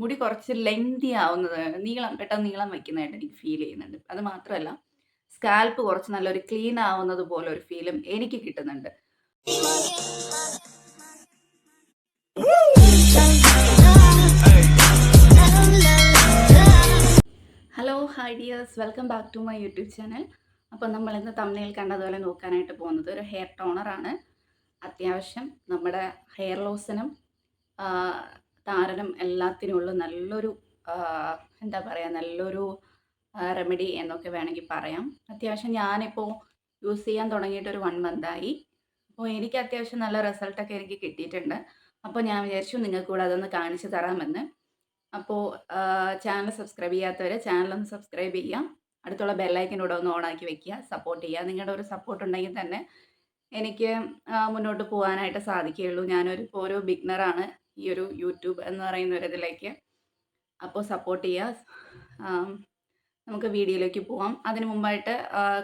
മുടി കുറച്ച് ലെങ്തി ആവുന്നത് പെട്ടെന്ന് നീളം വയ്ക്കുന്നതായിട്ട് എനിക്ക് ഫീൽ ചെയ്യുന്നുണ്ട്. അത് മാത്രമല്ല സ്കാൽപ്പ് കുറച്ച് നല്ലൊരു ക്ലീൻ ആവുന്നത് പോലെ ഒരു ഫീലും എനിക്ക് കിട്ടുന്നുണ്ട്. Hello hi dears, welcome back to my YouTube channel. അപ്പോൾ നമ്മൾ ഇന്ന് തമ്മിൽ കണ്ടതുപോലെ നോക്കാനായിട്ട് പോകുന്നത് ഒരു ഹെയർ ടോണറാണ്. അത്യാവശ്യം നമ്മുടെ ഹെയർ ലോസിനും താരനും എല്ലാത്തിനുമുള്ള നല്ലൊരു എന്താ പറയുക, നല്ലൊരു റെമഡി എന്നൊക്കെ വേണമെങ്കിൽ പറയാം. അത്യാവശ്യം ഞാനിപ്പോൾ യൂസ് ചെയ്യാൻ തുടങ്ങിയിട്ട് ഒരു 1 മന്തായി. അപ്പോൾ എനിക്ക് അത്യാവശ്യം നല്ല റിസൾട്ടൊക്കെ എനിക്ക് കിട്ടിയിട്ടുണ്ട്. അപ്പോൾ ഞാൻ വിചാരിച്ചു നിങ്ങൾക്ക് കൂടെ അതൊന്ന് കാണിച്ചു തരാമെന്ന്. അപ്പോൾ ചാനൽ സബ്സ്ക്രൈബ് ചെയ്യാത്തവർ ചാനലൊന്ന് സബ്സ്ക്രൈബ് ചെയ്യാം. അടുത്തുള്ള ബെല്ലൈക്കനൂടെ ഒന്ന് ഓണാക്കി വെക്കുക, സപ്പോർട്ട് ചെയ്യുക. നിങ്ങളുടെ ഒരു സപ്പോർട്ട് ഉണ്ടെങ്കിൽ തന്നെ എനിക്ക് മുന്നോട്ട് പോകാനായിട്ട് സാധിക്കുകയുള്ളൂ. ഇപ്പോൾ ഒരു ബിഗ്നറാണ് ഈ ഒരു യൂട്യൂബ് എന്ന് പറയുന്ന ഒരു ഇതിലേക്ക്. അപ്പോൾ സപ്പോർട്ട് ചെയ്യുക. നമുക്ക് വീഡിയോയിലേക്ക് പോവാം. അതിന് മുമ്പായിട്ട്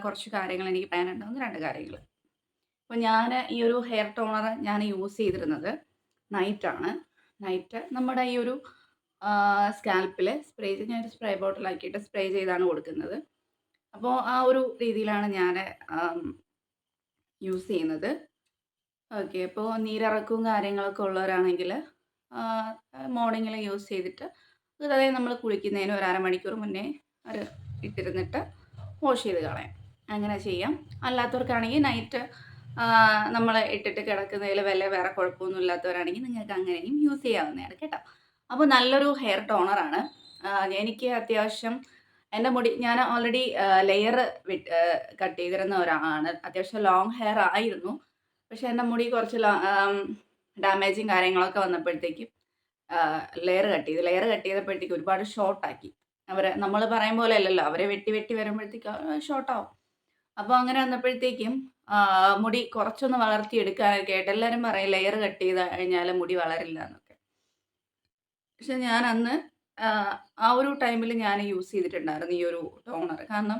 കുറച്ച് കാര്യങ്ങൾ എനിക്ക് പറയാനുണ്ടാകുന്ന 2 കാര്യങ്ങൾ. അപ്പോൾ ഞാൻ ഈ ഒരു ഹെയർ ടോണർ ഞാൻ യൂസ് ചെയ്തിരുന്നത് നൈറ്റാണ്. നൈറ്റ് നമ്മുടെ ഈ ഒരു സ്കാൽപ്പിൽ സ്പ്രേ ചെയ്ത് ഞാനൊരു സ്പ്രേ ബോട്ടിലാക്കിയിട്ട് സ്പ്രേ ചെയ്താണ് കൊടുക്കുന്നത്. അപ്പോൾ ആ ഒരു രീതിയിലാണ് ഞാൻ യൂസ് ചെയ്യുന്നത്. ഓക്കെ. അപ്പോൾ നീരിറക്കവും കാര്യങ്ങളൊക്കെ ഉള്ളവരാണെങ്കിൽ മോർണിംഗിൽ യൂസ് ചെയ്തിട്ട് അതായത് നമ്മൾ കുളിക്കുന്നതിന് ഒരു അരമണിക്കൂർ മുന്നേ ഒരു ഇട്ടിരുന്നിട്ട് വാഷ് ചെയ്ത് കളയാം. അങ്ങനെ ചെയ്യാം. അല്ലാത്തവർക്കാണെങ്കിൽ നൈറ്റ് നമ്മൾ ഇട്ടിട്ട് കിടക്കുന്നതിൽ വേറെ കുഴപ്പമൊന്നും ഇല്ലാത്തവരാണെങ്കിൽ നിങ്ങൾക്ക് അങ്ങനെയും യൂസ് ചെയ്യാവുന്നതാണ് കേട്ടോ. അപ്പോൾ നല്ലൊരു ഹെയർ ടോണറാണ്. എനിക്ക് അത്യാവശ്യം എൻ്റെ മുടി ഞാൻ ഓൾറെഡി ലെയർ കട്ട് ചെയ്തിരുന്ന ഒരാളാണ്. അത്യാവശ്യം ലോങ് ഹെയർ ആയിരുന്നു. പക്ഷേ എൻ്റെ മുടി കുറച്ച് ഡാമേജും കാര്യങ്ങളൊക്കെ വന്നപ്പോഴത്തേക്കും ലെയർ കട്ട് ചെയ്തപ്പോഴത്തേക്കും ഒരുപാട് ഷോർട്ടാക്കി. നമ്മൾ പറയും പോലെ അല്ലല്ലോ, അവരെ വെട്ടി വരുമ്പോഴത്തേക്കും ഷോർട്ടാവും. അപ്പോൾ അങ്ങനെ വന്നപ്പോഴത്തേക്കും മുടി കുറച്ചൊന്ന് വളർത്തിയെടുക്കാനൊക്കെ ആയിട്ട് എല്ലാവരും പറയും ലെയർ കട്ട് ചെയ്ത് കഴിഞ്ഞാൽ മുടി വളരില്ല എന്നൊക്കെ. പക്ഷെ ഞാൻ അന്ന് ആ ഒരു ടൈമിൽ ഞാൻ യൂസ് ചെയ്തിട്ടുണ്ടായിരുന്നു ഈ ഒരു ടോണർ. കാരണം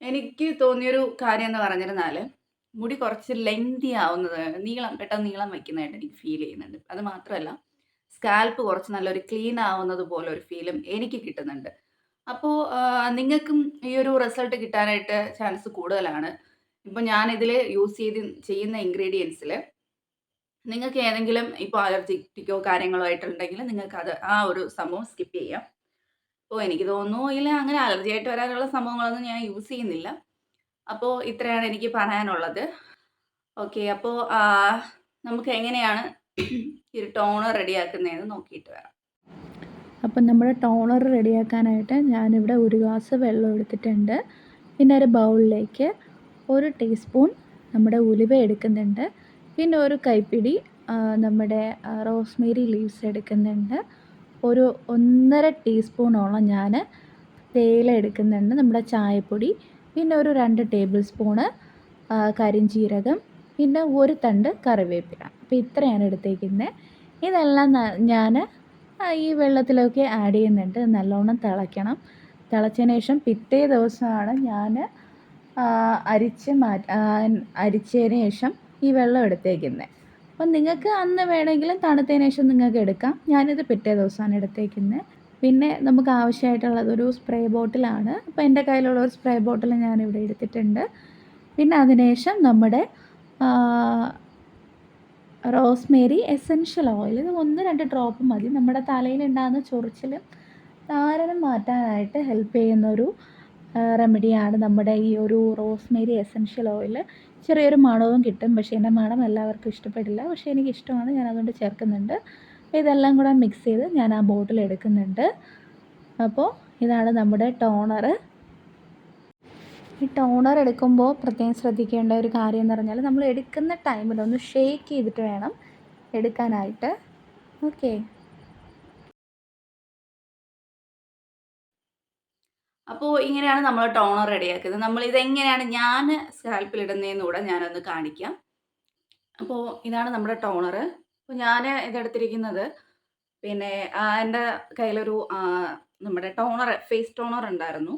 എനിക്ക് തോന്നിയൊരു കാര്യം എന്ന് പറഞ്ഞിരുന്നാൽ മുടി കുറച്ച് ലെങ്തി ആവുന്നത് പെട്ടെന്ന് നീളം വയ്ക്കുന്നതായിട്ട് എനിക്ക് ഫീൽ ചെയ്യുന്നുണ്ട്. അത് മാത്രമല്ല സ്കാൽപ്പ് കുറച്ച് നല്ലൊരു ക്ലീൻ ആവുന്നത് പോലെ ഒരു ഫീലും എനിക്ക് കിട്ടുന്നുണ്ട്. അപ്പോൾ നിങ്ങൾക്കും ഈ ഒരു റിസൾട്ട് കിട്ടാനായിട്ട് ചാൻസ് കൂടുതലാണ്. ഇപ്പോൾ ഞാനിതിൽ ചെയ്യുന്ന ഇൻഗ്രീഡിയൻസിൽ നിങ്ങൾക്ക് ഏതെങ്കിലും ഇപ്പോൾ അലർജിക്കോ കാര്യങ്ങളോ ആയിട്ടുണ്ടെങ്കിൽ നിങ്ങൾക്ക് ആ ഒരു സംഭവം സ്കിപ്പ് ചെയ്യാം. അപ്പോൾ എനിക്ക് തോന്നുന്നു അങ്ങനെ അലർജി ആയിട്ട് വരാനുള്ള സംഭവങ്ങളൊന്നും ഞാൻ യൂസ് ചെയ്യുന്നില്ല. അപ്പോൾ ഇത്രയാണ് എനിക്ക് പറയാനുള്ളത്. ഓക്കെ. അപ്പോൾ നമുക്ക് എങ്ങനെയാണ് ഈ ഒരു ടോണർ റെഡിയാക്കുന്നതെന്ന് നോക്കിയിട്ട് വരാം. അപ്പം നമ്മുടെ ടോണർ റെഡിയാക്കാനായിട്ട് ഞാനിവിടെ ഒരു ഗ്ലാസ് വെള്ളം എടുത്തിട്ടുണ്ട്. പിന്നെ ഒരു ബൗളിലേക്ക് 1 ടീസ്പൂൺ നമ്മുടെ ഉലുവ എടുക്കുന്നുണ്ട്. പിന്നെ ഒരു കൈപ്പിടി നമ്മുടെ റോസ്മേരി ലീവ്സ് എടുക്കുന്നുണ്ട്. ഒരു 1.5 ടീസ്പൂണോളം ഞാൻ തേയില എടുക്കുന്നുണ്ട്, നമ്മുടെ ചായപ്പൊടി. പിന്നെ ഒരു 2 ടേബിൾ സ്പൂണ് കരിഞ്ജീരകം. പിന്നെ ഒരു തണ്ട് കറിവേപ്പില. അപ്പോൾ ഇത്രയാണ് എടുത്തേക്കുന്നത്. ഇതെല്ലാം ഞാൻ ഈ വെള്ളത്തിലൊക്കെ ആഡ് ചെയ്യുന്നുണ്ട്. നല്ലോണം തിളയ്ക്കണം. തിളച്ചതിന് ശേഷം പിറ്റേ ദിവസമാണ് ഞാൻ അരിച്ചതിന് ശേഷം ഈ വെള്ളം എടുത്തേക്കുന്നത്. അപ്പം നിങ്ങൾക്ക് അന്ന് വേണമെങ്കിലും തണുത്തതിന് ശേഷം നിങ്ങൾക്ക് എടുക്കാം. ഞാനിത് പിറ്റേ ദിവസമാണ് എടുത്തേക്കുന്നത്. പിന്നെ നമുക്ക് ആവശ്യമായിട്ടുള്ളത് ഒരു സ്പ്രേ ബോട്ടിലാണ്. അപ്പോൾ എൻ്റെ കയ്യിലുള്ള ഒരു സ്പ്രേ ബോട്ടിൽ ഞാനിവിടെ എടുത്തിട്ടുണ്ട്. പിന്നെ അതിനുശേഷം നമ്മുടെ റോസ്മേരി എസൻഷ്യൽ ഓയിൽ, ഇത് 1-2 ഡ്രോപ്പ് മതി. നമ്മുടെ തലയിലുണ്ടാകുന്ന ചൊറിച്ചിലും താരനും മാറ്റാനായിട്ട് ഹെൽപ്പ് ചെയ്യുന്നൊരു റെമഡിയാണ് നമ്മുടെ ഈ ഒരു റോസ്മേരി എസൻഷ്യൽ ഓയിൽ. ചെറിയൊരു മണവും കിട്ടും. പക്ഷേ എൻ്റെ മണം എല്ലാവർക്കും ഇഷ്ടപ്പെടില്ല. പക്ഷേ എനിക്കിഷ്ടമാണ്, ഞാൻ അതുകൊണ്ട് ചേർക്കുന്നുണ്ട്. അപ്പോൾ ഇതെല്ലാം കൂടെ മിക്സ് ചെയ്ത് ഞാൻ ആ ബോട്ടിൽ എടുക്കുന്നുണ്ട്. അപ്പോൾ ഇതാണ് നമ്മുടെ ടോണർ. ഈ ടോണർ എടുക്കുമ്പോൾ പ്രത്യേകം ശ്രദ്ധിക്കേണ്ട ഒരു കാര്യം എന്ന് പറഞ്ഞാൽ നമ്മൾ എടുക്കുന്ന ടൈമിൽ ഒന്ന് ഷേക്ക് ചെയ്തിട്ട് വേണം എടുക്കാനായിട്ട്. ഓക്കെ. അപ്പോൾ ഇങ്ങനെയാണ് നമ്മൾ ടോണർ റെഡിയാക്കുന്നത്. നമ്മളിതെങ്ങനെയാണ് ഞാൻ സ്കാൽപ്പിലിടുന്നതെന്ന് കൂടെ ഞാനൊന്ന് കാണിക്കാം. അപ്പോൾ ഇതാണ് നമ്മുടെ ടോണർ. അപ്പോൾ ഞാൻ ഇതെടുത്തിരിക്കുന്നത് പിന്നെ എൻ്റെ കയ്യിലൊരു നമ്മുടെ ഫേസ് ടോണർ ഉണ്ടായിരുന്നു,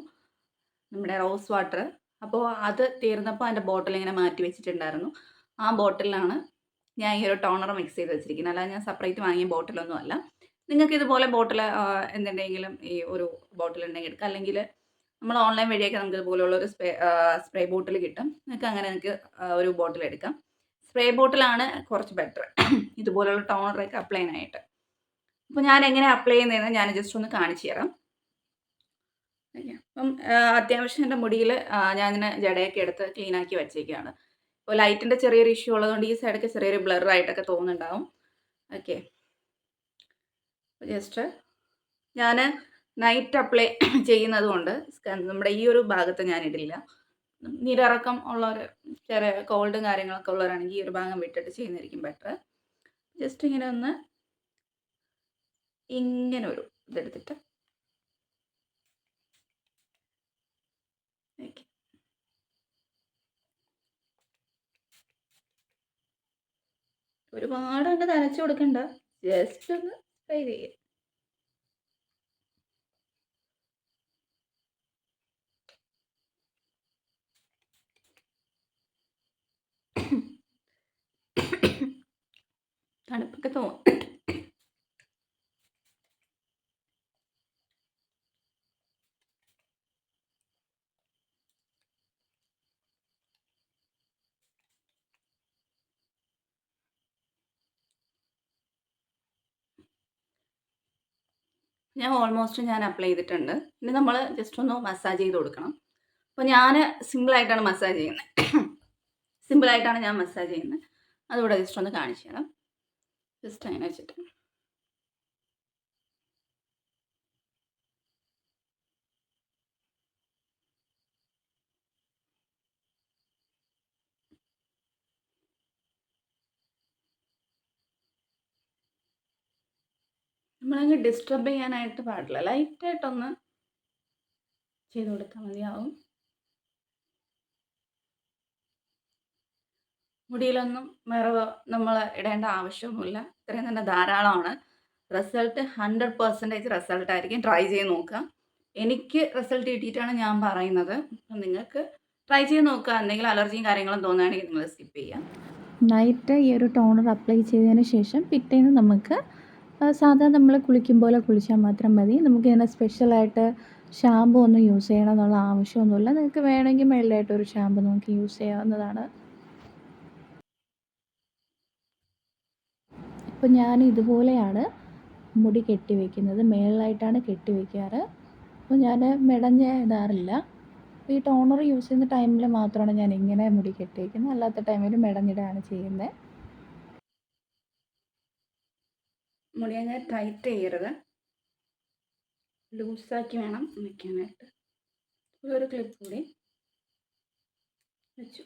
നമ്മുടെ റോസ് വാട്ടർ. അപ്പോൾ അത് തീർന്നപ്പോൾ അതിൻ്റെ ബോട്ടിൽ ഇങ്ങനെ മാറ്റി വെച്ചിട്ടുണ്ടായിരുന്നു. ആ ബോട്ടിലാണ് ഞാൻ ഈ ഒരു ടോണർ മിക്സ് ചെയ്ത് വെച്ചിരിക്കുന്നത്. അല്ലാതെ ഞാൻ സെപ്പറേറ്റ് വാങ്ങിയ ബോട്ടിലൊന്നും അല്ല. നിങ്ങൾക്ക് ഇതുപോലെ ബോട്ടിൽ എന്തുണ്ടെങ്കിലും ഈ ഒരു ബോട്ടിൽ ഉണ്ടെങ്കിൽ എടുക്കാം. അല്ലെങ്കിൽ നമ്മൾ ഓൺലൈൻ വഴിയൊക്കെ നമുക്ക് ഇതുപോലുള്ള ഒരു സ്പ്രേ ബോട്ടിൽ കിട്ടും. നിങ്ങൾക്ക് ഒരു ബോട്ടിൽ എടുക്കാം. സ്പ്രേ ബോട്ടിലാണ് കുറച്ച് ബെറ്റർ ഇതുപോലുള്ള ടോണറൊക്കെ അപ്ലൈ ചെയ്യാനായിട്ട്. അപ്പോൾ ഞാൻ എങ്ങനെ അപ്ലൈ ചെയ്യുന്നതെന്ന് ഞാൻ ജസ്റ്റ് ഒന്ന് കാണിച്ചു തരാം. ഓക്കെ. അപ്പം അത്യാവശ്യം എൻ്റെ മുടിയിൽ ഞാനിങ്ങനെ ജടയൊക്കെ എടുത്ത് ക്ലീൻ ആക്കി വെച്ചേക്കുകയാണ്. ഇപ്പോൾ ലൈറ്റിൻ്റെ ചെറിയൊരു ഇഷ്യൂ ഉള്ളതുകൊണ്ട് ഈ സൈഡൊക്കെ ചെറിയൊരു ബ്ലർ ആയിട്ടൊക്കെ തോന്നുന്നുണ്ടാവും. ഓക്കെ. ജസ്റ്റ് ഞാൻ നൈറ്റ് അപ്ലൈ ചെയ്യുന്നത് കൊണ്ട് നമ്മുടെ ഈ ഒരു ഭാഗത്ത് ഞാനിടില്ല. നീരിറക്കം ഉള്ളവർ, ചെറിയ കോൾഡും കാര്യങ്ങളൊക്കെ ഉള്ളവരാണെങ്കിൽ ഈ ഒരു ഭാഗം വിട്ടിട്ട് ചെയ്യുന്നതായിരിക്കും ബെറ്റർ. ജസ്റ്റ് ഇങ്ങനെ ഒന്ന് ഇങ്ങനെ ഒരു ഇതെടുത്തിട്ട് ഓക്കെ. ഒരുപാട് അങ്ങ് നനച്ചു കൊടുക്കണ്ട, ജസ്റ്റ് ഒന്ന് സ്പ്രേ ചെയ്യുക. തണുപ്പൊക്കെ തോന്നും. ഞാൻ അപ്ലൈ ചെയ്തിട്ടുണ്ട്. ഇനി നമ്മൾ ജസ്റ്റ് ഒന്ന് മസാജ് ചെയ്ത് കൊടുക്കണം. അപ്പോൾ ഞാൻ സിമ്പിളായിട്ടാണ് മസാജ് ചെയ്യുന്നത്. സിമ്പിളായിട്ടാണ് ഞാൻ മസാജ് ചെയ്യുന്നത്. അതുകൂടെ ജസ്റ്റ് ഒന്ന് കാണിച്ചു തരാം. ജസ്റ്റ് അങ്ങനെ വെച്ചിട്ട് നമ്മളങ്ങ് ഡിസ്റ്റർബ് ചെയ്യാനായിട്ട് പാടില്ല. ലൈറ്റായിട്ടൊന്ന് ചെയ്ത് കൊടുത്താൽ മതിയാവും. മുടിയിലൊന്നും വേറെ നമ്മൾ ഇടേണ്ട ആവശ്യമൊന്നുമില്ല. ഇത്രയും തന്നെ ധാരാളമാണ്. റിസൾട്ട് 100% റിസൾട്ടായിരിക്കും. ട്രൈ ചെയ്ത് നോക്കുക. എനിക്ക് റിസൾട്ട് കിട്ടിയിട്ടാണ് ഞാൻ പറയുന്നത്. അപ്പം നിങ്ങൾക്ക് ട്രൈ ചെയ്ത് നോക്കുക. എന്തെങ്കിലും അലർജിയും കാര്യങ്ങളും തോന്നുകയാണെങ്കിൽ നിങ്ങൾ സ്കിപ്പ് ചെയ്യാം. നൈറ്റ് ഈ ഒരു ടോണർ അപ്ലൈ ചെയ്തതിന് ശേഷം പിറ്റേന്ന് നമുക്ക് സാധാരണ നമ്മൾ കുളിക്കും പോലെ കുളിച്ചാൽ മാത്രം മതി. നമുക്കിങ്ങനെ സ്പെഷ്യലായിട്ട് ഷാമ്പു ഒന്നും യൂസ് ചെയ്യണം എന്നുള്ള ആവശ്യമൊന്നുമില്ല. നിങ്ങൾക്ക് വേണമെങ്കിൽ മെയിലായിട്ടൊരു ഷാമ്പു നമുക്ക് യൂസ് ചെയ്യാവുന്നതാണ്. അപ്പോൾ ഞാൻ ഇതുപോലെയാണ് മുടി കെട്ടി വയ്ക്കുന്നത്. മേളിലായിട്ടാണ് കെട്ടി വയ്ക്കാറ്. അപ്പോൾ ഞാൻ മെടഞ്ഞ് ഇടാറില്ല. ഈ ടോണർ യൂസ് ചെയ്യുന്ന ടൈമിൽ മാത്രമാണ് ഞാൻ ഇങ്ങനെ മുടി കെട്ടി വയ്ക്കുന്നത്. അല്ലാത്ത ടൈമിൽ മെടഞ്ഞിടുകയാണ് ചെയ്യുന്നത്. മുടി അങ്ങനെ ടൈറ്റ് ചെയ്യരുത്, ലൂസാക്കി വേണം വയ്ക്കാനായിട്ട്. ഒരു ക്ലിപ്പ് കൂടി വെച്ചു.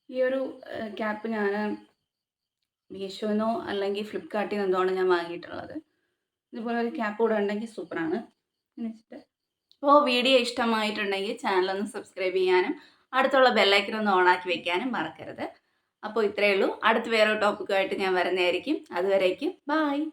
ഈ ഒരു ക്യാപ്പ് ഞാൻ മീഷോന്നോ അല്ലെങ്കിൽ ഫ്ലിപ്കാർട്ടിൽ നിന്നോ ഞാൻ വാങ്ങിയിട്ടുള്ളത്. ഇതുപോലെ ഒരു ക്യാപ്പ് കൂടെ ഉണ്ടെങ്കിൽ സൂപ്പറാണ്. വെച്ചിട്ട് അപ്പോൾ വീഡിയോ ഇഷ്ടമായിട്ടുണ്ടെങ്കിൽ ചാനലൊന്ന് സബ്സ്ക്രൈബ് ചെയ്യാനും അടുത്തുള്ള ബെല്ലൈക്കൻ ഒന്ന് ഓണാക്കി വെക്കാനും മറക്കരുത്. അപ്പോൾ ഇത്രയേ ഉള്ളൂ. അടുത്ത് വേറെ ടോപ്പിക്കുമായിട്ട് ഞാൻ വരുന്നതായിരിക്കും. അതുവരേക്കും ബായ്.